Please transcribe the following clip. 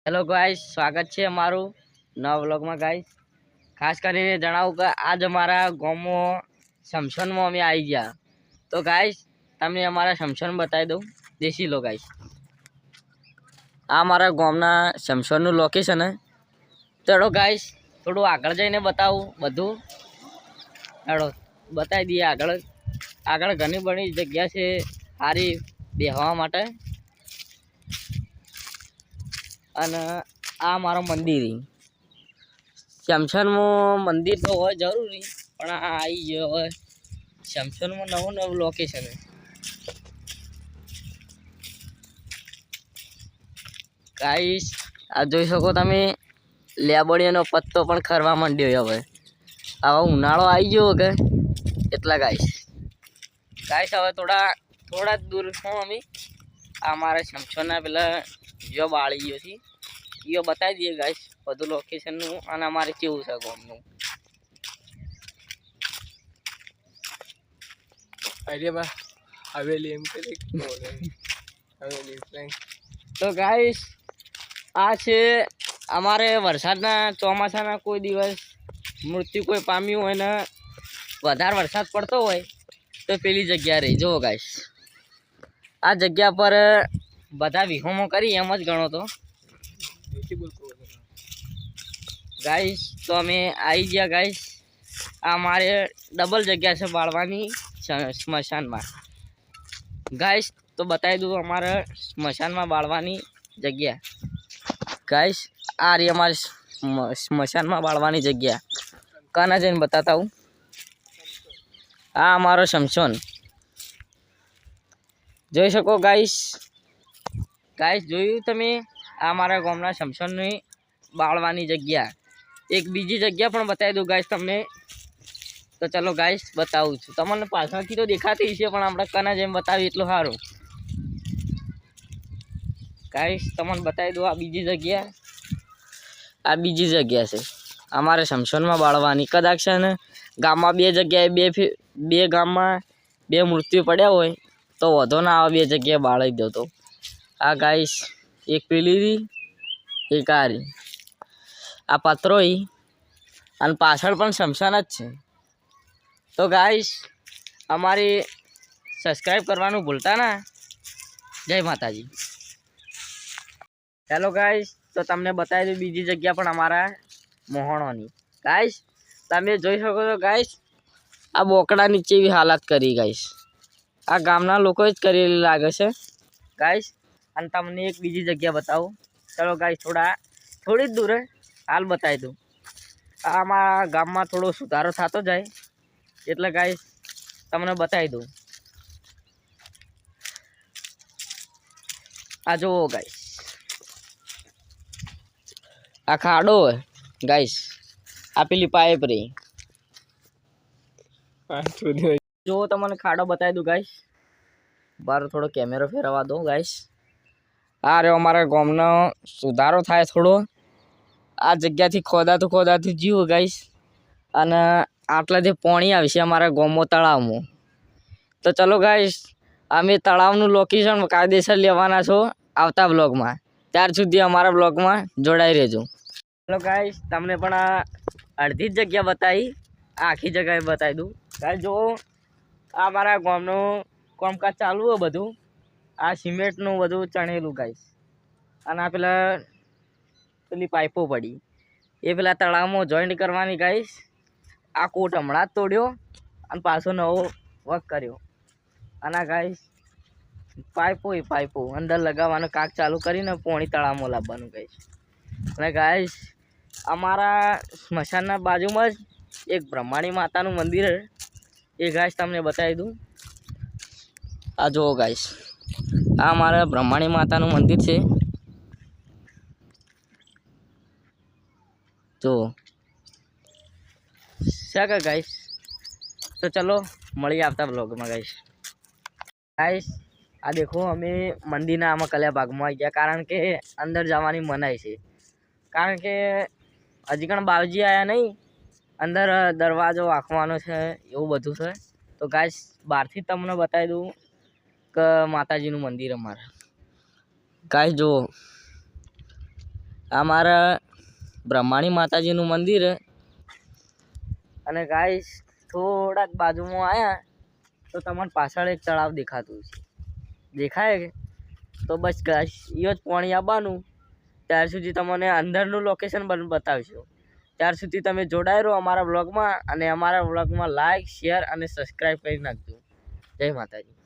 Hello guys, સ્વાગત છે અમારું નવા વ્લોગમાં ગાઈસ। ખાસ કરીને જણાવું કે આજ અમારા ગામમાં શમશાનમાં અમે આવી ગયા। તો ગાઈસ તમને અમારા શમશાન બતાવી દઉં, દેખી લો ગાઈસ। આ અમારા ગામના શમશાનનું લોકેશન હે। ચલો ગાઈસ થોડું આગળ જઈને બતાવું બધું। ચલો બતાવી દઈએ આગળ ઘણી બધી જગ્યા છે સારી બેહવા માટે। અને આ મારો મંદિર શમશાનમાં મંદિર તો હોય જરૂરી, પણ આ આવી ગયો હોય શમશાનમાં નવું લોકેશન। ગાઈસ આ જોઈ શકો તમે, લેબડીયાનો પત્તો પણ ખરવા માંડ્યો હવે। આવો ઉનાળો આવી ગયો કે એટલા ગાઈસ હવે થોડા દૂર છું અમે। આ મારા શમશાનના પેલા જો બાળીઓ છે એ બતાવી દઈએ ગાઈસ બધું લોકેશનનું, અને અમારે કેવું છે ગામનું। તો ગાઈસ આ છે અમારે વરસાદના ચોમાસાના કોઈ દિવસ મૃત્યુ કોઈ પામ્યું હોય ને વધારે વરસાદ પડતો હોય તો પેલી જગ્યા રહી જુઓ ગાઈસ। આ જગ્યા પર બધા વિહોમો કરી એમ જ ગણો તો ગાઈસ। તો અમે આવી ગયા ગાઈસ। આ મારે ડબલ જગ્યા છે બાળવાની સ્મશાનમાં ગાઈસ। તો બતાવી દઉં અમારે સ્મશાનમાં બાળવાની જગ્યા ગાઈસ। આ રહી અમારી સ્મશાનમાં બાળવાની જગ્યા। કાના જઈને બતાતા હું। આ અમારો શમશાન જોઈ શકો ગાઈસ। જોયું તમે, આ મારા ગામના શમશાનની બાળવાની જગ્યા। એક બીજી જગ્યા પણ બતાવી દઉં ગાઈસ તમને। તો ચલો ગાઈસ બતાવું છું તમને। પાછળથી તો દેખાતી છે, પણ આપણે કના જેમ બતાવી એટલું સારું ગાઈસ। તમને બતાવી દઉં આ બીજી જગ્યા છે અમારે શમશાનમાં બાળવાની। કદાચ છે ને ગામમાં બે જગ્યાએ બે ગામમાં બે મૃત્યુ પડ્યા હોય તો વધો ના આવે, બે જગ્યાએ બાળી દો તો। આ ગાઈસ એક પેલી રી એક આ રી, આ પત્રો અને પાછળ પણ શમશાન જ છે। તો ગાઈસ અમારી સબસ્ક્રાઈબ કરવાનું ભૂલતા ના। જય માતાજી। હેલો ગાઈસ, તો તમને બતાવી દઉં બીજી જગ્યા પણ અમારા મોહણોની ગાઈસ। તમે જોઈ શકો છો ગાઈસ, આ બોકડા નીચે એવી હાલત કરી ગાઈસ। આ ગામના લોકોએ જ કરેલી લાગે છે ગાઈસ। અને તમને એક બીજી જગ્યા બતાવું। ચલો ગાઈસ થોડી જ દૂર હાલ બતાવી દઉં। આમાં ગામમાં થોડો સુધારો થતો જાય એટલે ગાઈસ તમને બતાવી દઉં। આ જુઓ ગાઈસ, આ ખાડો ગાઈસ। આ પેલી પાઇપ રહી જો તમને ખાડો બતાવી દઉં ગાઈસ। બાર થોડો કેમેરો ફેરવા દો ગાઈસ। આ રહ્યો અમારા ગામનો સુધારો થાય થોડો। આ જગ્યાથી ખોદાતું જીવો ગાઈસ। અને આટલાથી પાણી આવશે અમારા ગામમાં તળાવમાં। તો ચલો ગાઈસ અમે તળાવનું લોકેશન કાયદેસર લેવાના છો આવતા બ્લોગમાં। ત્યાર સુધી અમારા બ્લોગમાં જોડાઈ રહેજો। ચલો ગાઈસ તમને પણ આ અડધી જ જગ્યા બતાવી, આખી જગ્યાએ બતાવી દઉં ગાઈસ। જો આ મારા ગામનું કામકાજ ચાલુ હોય બધું। આ સિમેન્ટનું બધું ચણેલું ગાઈસ। અને આ પેલી પાઇપો પડી એ પેલા તળાવમાં જોઈન્ટ કરવાની ગાઈસ। આ કોટ હમણાં જ તોડ્યો અને પાછો નવો વર્ક કર્યો। અને ગાઈસ પાઇપો અંદર લગાવવાનું કાક ચાલુ કરીને પોણી તળાવમાં લાવવાનું ગાઈસ। અને ગાઈસ અમારા સ્મશાનના બાજુમાં જ એક બ્રહ્માણી માતાનું મંદિર એ ગાઈસ તમને બતાવી દઉં। આ જુઓ ગાઈસ, આ મારા બ્રહ્માણી માતાનું મંદિર છે જો કે ગાઈસ। તો ચલો મળીએ આવતા બ્લોગમાં ગાઈસ। આ દેખો અમે મંદિરના આમાં કલ્યા ભાગમાં આવી ગયા, કારણ કે અંદર જવાની મનાઈ છે। કારણ કે હજી પણ બાવજી આવ્યા નહીં, અંદર દરવાજો વાંખવાનો છે એવું બધું છે। તો ગાઈસ બહારથી તમને બતાવી દઉં કે માતાજીનું મંદિર અમારે ગાઈસ। જુઓ આ મારા બ્રહ્માણી માતાજીનું મંદિર હે અને ગાઈસ થોડાક બાજુમાં આવ્યા તો તમને પાછળ એક તળાવ દેખાતું છે, દેખાય કે? તો બસ ગાઈસ એ જ પાણી આવવાનું. ત્યાર સુધી તમને અંદરનું લોકેશન બતાવશું. ત્યાર સુધી તમે જોડાઈ રહો અમારા વ્લોગમાં અને અમારા વ્લોગમાં લાઈક, શેર અને સબસ્ક્રાઈબ કરી નાખજો. જય માતાજી.